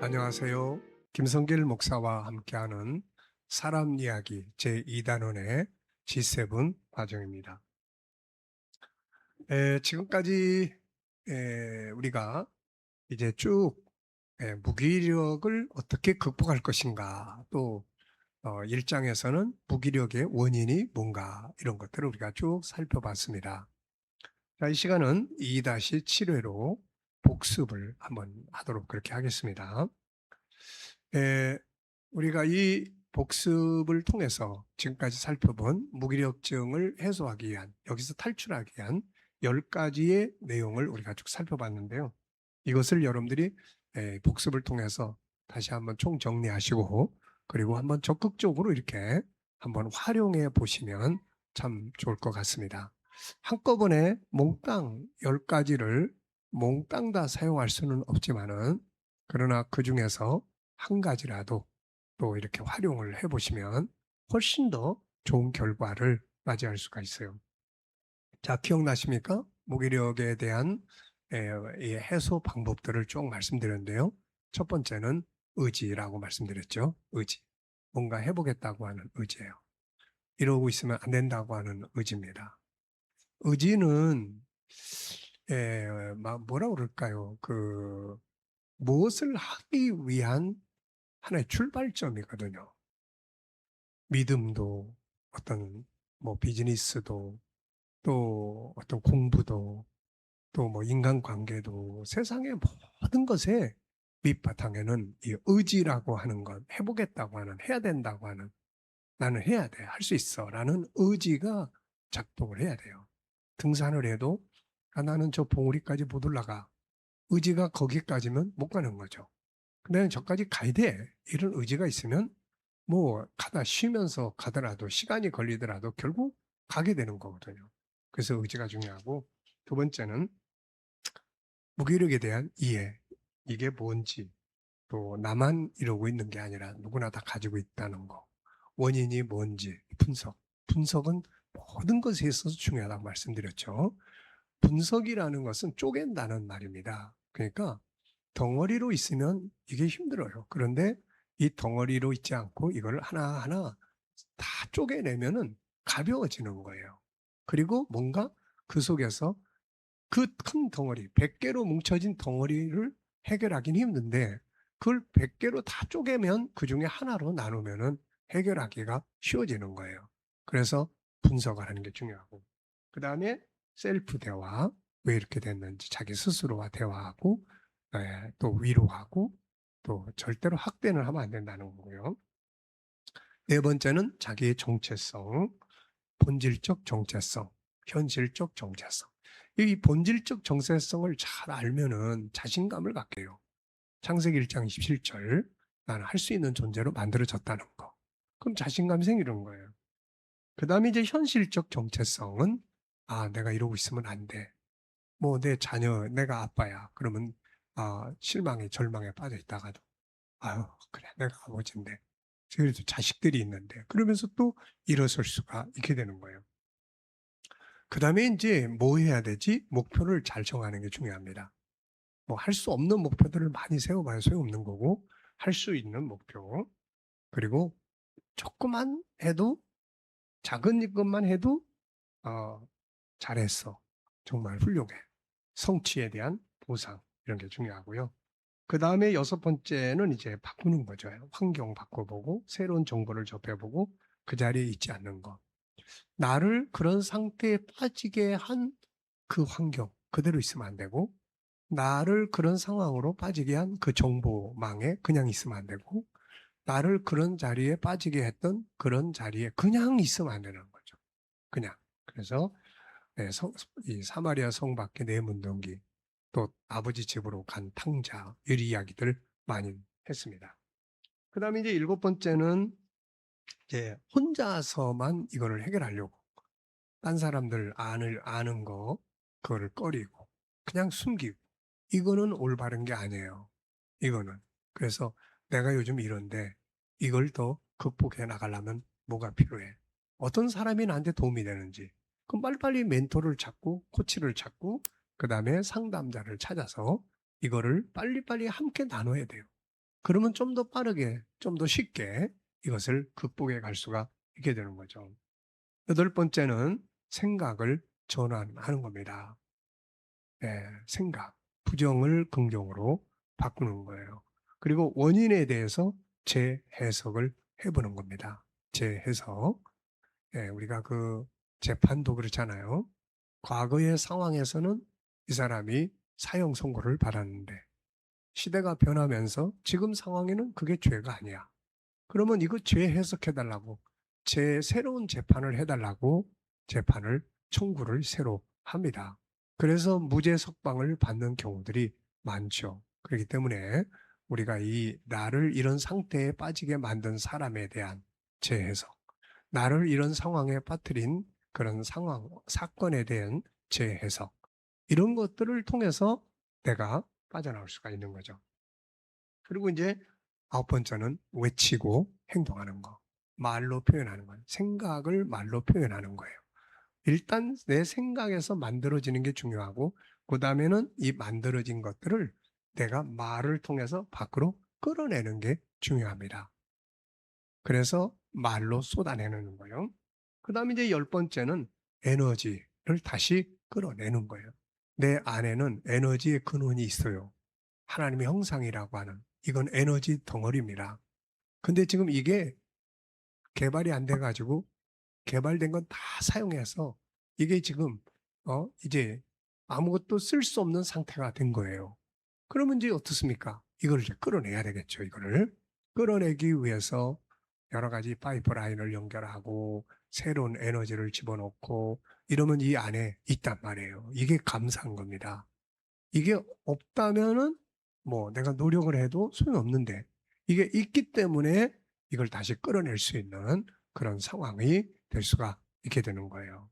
안녕하세요. 김성길 목사와 함께하는 사람 이야기 제2단원의 G7 과정입니다. 지금까지 우리가 이제 쭉 무기력을 어떻게 극복할 것인가, 또 1장에서는 무기력의 원인이 뭔가, 이런 것들을 우리가 쭉 살펴봤습니다. 자, 이 시간은 2-7회로 복습을 한번 하도록 그렇게 하겠습니다. 우리가 이 복습을 통해서 지금까지 살펴본 무기력증을 해소하기 위한, 여기서 탈출하기 위한 10가지의 내용을 우리가 쭉 살펴봤는데요. 이것을 여러분들이 복습을 통해서 다시 한번 총정리하시고, 그리고 한번 적극적으로 이렇게 한번 활용해 보시면 참 좋을 것 같습니다. 한꺼번에 몽땅 10가지를 몽땅 다 사용할 수는 없지만은, 그러나 그 중에서 한 가지라도 또 이렇게 활용을 해 보시면 훨씬 더 좋은 결과를 맞이할 수가 있어요. 자, 기억나십니까? 무기력에 대한 이 해소 방법들을 쭉 말씀드렸는데요. 첫 번째는 의지라고 말씀드렸죠. 의지. 뭔가 해 보겠다고 하는 의지예요. 이러고 있으면 안 된다고 하는 의지입니다. 의지는 뭐라 그럴까요? 무엇을 하기 위한 하나의 출발점이거든요. 믿음도, 어떤 비즈니스도, 또 어떤 공부도, 또 인간관계도, 세상의 모든 것의 밑바탕에는 이 의지라고 하는 것, 해보겠다고 하는, 해야 된다고 하는, 나는 해야 돼, 할 수 있어 라는 의지가 작동을 해야 돼요. 등산을 해도 나는 저 봉우리까지 못 올라가. 의지가 거기까지면 못 가는 거죠. 근데 저까지 가야 돼, 이런 의지가 있으면 가다 쉬면서 가더라도, 시간이 걸리더라도 결국 가게 되는 거거든요. 그래서 의지가 중요하고, 두 번째는 무기력에 대한 이해. 이게 뭔지, 또 나만 이러고 있는 게 아니라 누구나 다 가지고 있다는 거. 원인이 뭔지 분석. 분석은 모든 것에 있어서 중요하다고 말씀드렸죠. 분석이라는 것은 쪼갠다는 말입니다. 그러니까 덩어리로 있으면 이게 힘들어요. 그런데 이 덩어리로 있지 않고 이걸 하나하나 다 쪼개내면은 가벼워지는 거예요. 그리고 뭔가 그 속에서 그 큰 덩어리, 100개로 뭉쳐진 덩어리를 해결하기는 힘든데, 그걸 100개로 다 쪼개면 그중에 하나로 나누면은 해결하기가 쉬워지는 거예요. 그래서 분석을 하는 게 중요하고, 그다음에 셀프 대화, 왜 이렇게 됐는지 자기 스스로와 대화하고, 또 위로하고, 또 절대로 학대는 하면 안 된다는 거고요. 네 번째는 자기의 정체성, 본질적 정체성, 현실적 정체성. 이 본질적 정체성을 잘 알면은 자신감을 갖게 해요. 창세기 1장 27절, 나는 할 수 있는 존재로 만들어졌다는 거. 그럼 자신감이 생기는 거예요. 그 다음에 이제 현실적 정체성은, 내가 이러고 있으면 안 돼. 내 자녀, 내가 아빠야. 그러면 실망에 절망에 빠져 있다가도, 아유 그래, 내가 아버지인데, 그래도 자식들이 있는데, 그러면서 또 일어설 수가 있게 되는 거예요. 그 다음에 이제 뭐 해야 되지? 목표를 잘 정하는 게 중요합니다. 할 수 없는 목표들을 많이 세워봐야 소용없는 거고, 할 수 있는 목표, 그리고 조그만 해도, 작은 것만 해도 어, 잘했어, 정말 훌륭해, 성취에 대한 보상, 이런 게 중요하고요. 그 다음에 여섯 번째는 이제 바꾸는 거죠. 환경 바꿔보고, 새로운 정보를 접해보고, 그 자리에 있지 않는 것. 나를 그런 상태에 빠지게 한 그 환경, 그대로 있으면 안 되고, 나를 그런 상황으로 빠지게 한 그 정보망에 그냥 있으면 안 되고, 나를 그런 자리에 빠지게 했던 그런 자리에 그냥 있으면 안 되는 거죠. 그냥. 그래서 이 사마리아 성 밖에 네 문둥기, 또 아버지 집으로 간 탕자, 이 이야기들 많이 했습니다. 그 다음에 이제 일곱 번째는 이제 혼자서만 이거를 해결하려고, 딴 사람들 아는 거, 그거를 꺼리고, 그냥 숨기고, 이거는 올바른 게 아니에요. 이거는. 그래서 내가 요즘 이런데 이걸 더 극복해 나가려면 뭐가 필요해? 어떤 사람이 나한테 도움이 되는지. 그럼 빨리빨리 멘토를 찾고, 코치를 찾고, 그 다음에 상담자를 찾아서 이거를 빨리빨리 함께 나눠야 돼요. 그러면 좀 더 빠르게, 좀 더 쉽게 이것을 극복해 갈 수가 있게 되는 거죠. 여덟 번째는 생각을 전환하는 겁니다. 생각, 부정을 긍정으로 바꾸는 거예요. 그리고 원인에 대해서 재해석을 해보는 겁니다. 재해석. 우리가 그 재판도 그렇잖아요. 과거의 상황에서는 이 사람이 사형 선고를 받았는데 시대가 변하면서 지금 상황에는 그게 죄가 아니야. 그러면 이거 재해석해달라고, 새로운 재판을 해달라고 재판을 청구를 새로 합니다. 그래서 무죄 석방을 받는 경우들이 많죠. 그렇기 때문에 우리가 이 나를 이런 상태에 빠지게 만든 사람에 대한 재해석, 나를 이런 상황에 빠뜨린 그런 상황, 사건에 대한 재해석, 이런 것들을 통해서 내가 빠져나올 수가 있는 거죠. 그리고 이제 아홉 번째는 외치고 행동하는 거. 말로 표현하는 거예요. 생각을 말로 표현하는 거예요. 일단 내 생각에서 만들어지는 게 중요하고, 그 다음에는 이 만들어진 것들을 내가 말을 통해서 밖으로 끌어내는 게 중요합니다. 그래서 말로 쏟아내는 거예요. 그 다음에 이제 열 번째는 에너지를 다시 끌어내는 거예요. 내 안에는 에너지의 근원이 있어요. 하나님의 형상이라고 하는, 이건 에너지 덩어리입니다. 근데 지금 이게 개발이 안 돼가지고 개발된 건 다 사용해서 이게 지금 이제 아무것도 쓸 수 없는 상태가 된 거예요. 그러면 이제 어떻습니까? 이걸 이제 끌어내야 되겠죠. 이거를 끌어내기 위해서 여러 가지 파이프라인을 연결하고 새로운 에너지를 집어넣고 이러면 이 안에 있단 말이에요. 이게 감사한 겁니다. 이게 없다면은 뭐 내가 노력을 해도 소용없는데, 이게 있기 때문에 이걸 다시 끌어낼 수 있는 그런 상황이 될 수가 있게 되는 거예요.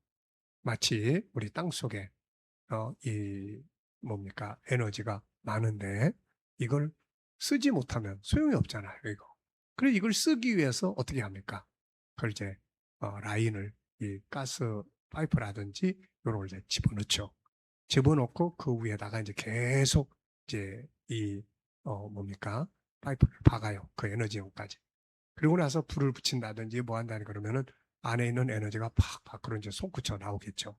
마치 우리 땅 속에 이 뭡니까 에너지가 많은데 이걸 쓰지 못하면 소용이 없잖아요. 이거. 그래서 이걸 쓰기 위해서 어떻게 합니까? 그걸 이제 라인을, 이 가스 파이프라든지 이런 걸 이제 집어넣죠. 집어넣고 그 위에다가 이제 계속 이제 이 뭡니까 파이프를 박아요. 그 에너지용까지. 그리고 나서 불을 붙인다든지 뭐 한다니 그러면은 안에 있는 에너지가 팍 밖으로 이제 솟구쳐 나오겠죠.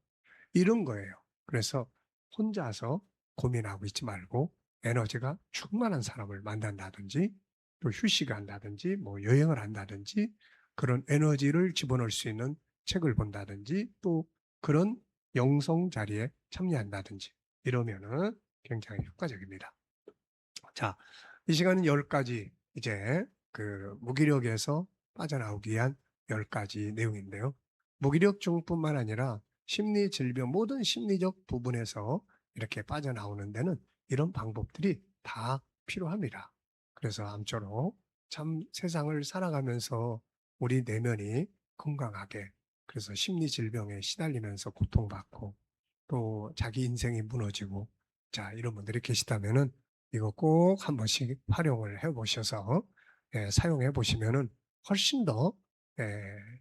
이런 거예요. 그래서 혼자서 고민하고 있지 말고 에너지가 충만한 사람을 만난다든지 또 휴식을 한다든지 뭐 여행을 한다든지 그런 에너지를 집어넣을 수 있는 책을 본다든지 또 그런 영성 자리에 참여한다든지 이러면은 굉장히 효과적입니다. 자, 이 시간은 10가지 이제 그 무기력에서 빠져나오기 위한 10가지 내용인데요. 무기력증뿐만 아니라 심리 질병, 모든 심리적 부분에서 이렇게 빠져나오는 데는 이런 방법들이 다 필요합니다. 그래서 아무쪼록 참 세상을 살아가면서 우리 내면이 건강하게, 그래서 심리 질병에 시달리면서 고통받고 또 자기 인생이 무너지고, 자, 이런 분들이 계시다면은 이거 꼭 한 번씩 활용을 해 보셔서 사용해 보시면은 훨씬 더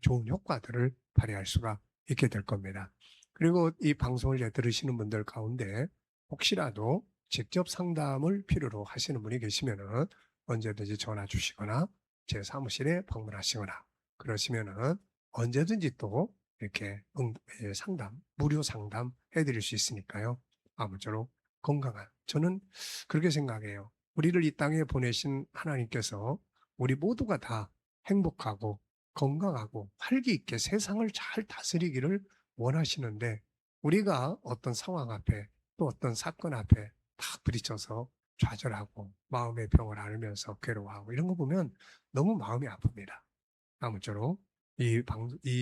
좋은 효과들을 발휘할 수가 있게 될 겁니다. 그리고 이 방송을 이제 들으시는 분들 가운데 혹시라도 직접 상담을 필요로 하시는 분이 계시면은 언제든지 전화 주시거나 제 사무실에 방문하시거나 그러시면은 언제든지 또 이렇게 상담, 무료 상담 해드릴 수 있으니까요. 아무쪼록 건강한, 저는 그렇게 생각해요. 우리를 이 땅에 보내신 하나님께서 우리 모두가 다 행복하고 건강하고 활기 있게 세상을 잘 다스리기를 원하시는데, 우리가 어떤 상황 앞에 또 어떤 사건 앞에 탁 부딪혀서 좌절하고 마음의 병을 앓으면서 괴로워하고 이런 거 보면 너무 마음이 아픕니다. 아무쪼록 이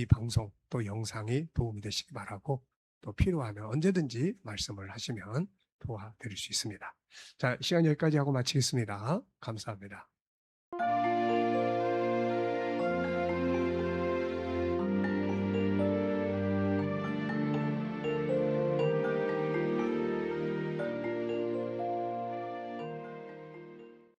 방송 또 영상이 도움이 되시기 바라고, 또 필요하면 언제든지 말씀을 하시면 도와드릴 수 있습니다. 자, 시간 여기까지 하고 마치겠습니다. 감사합니다.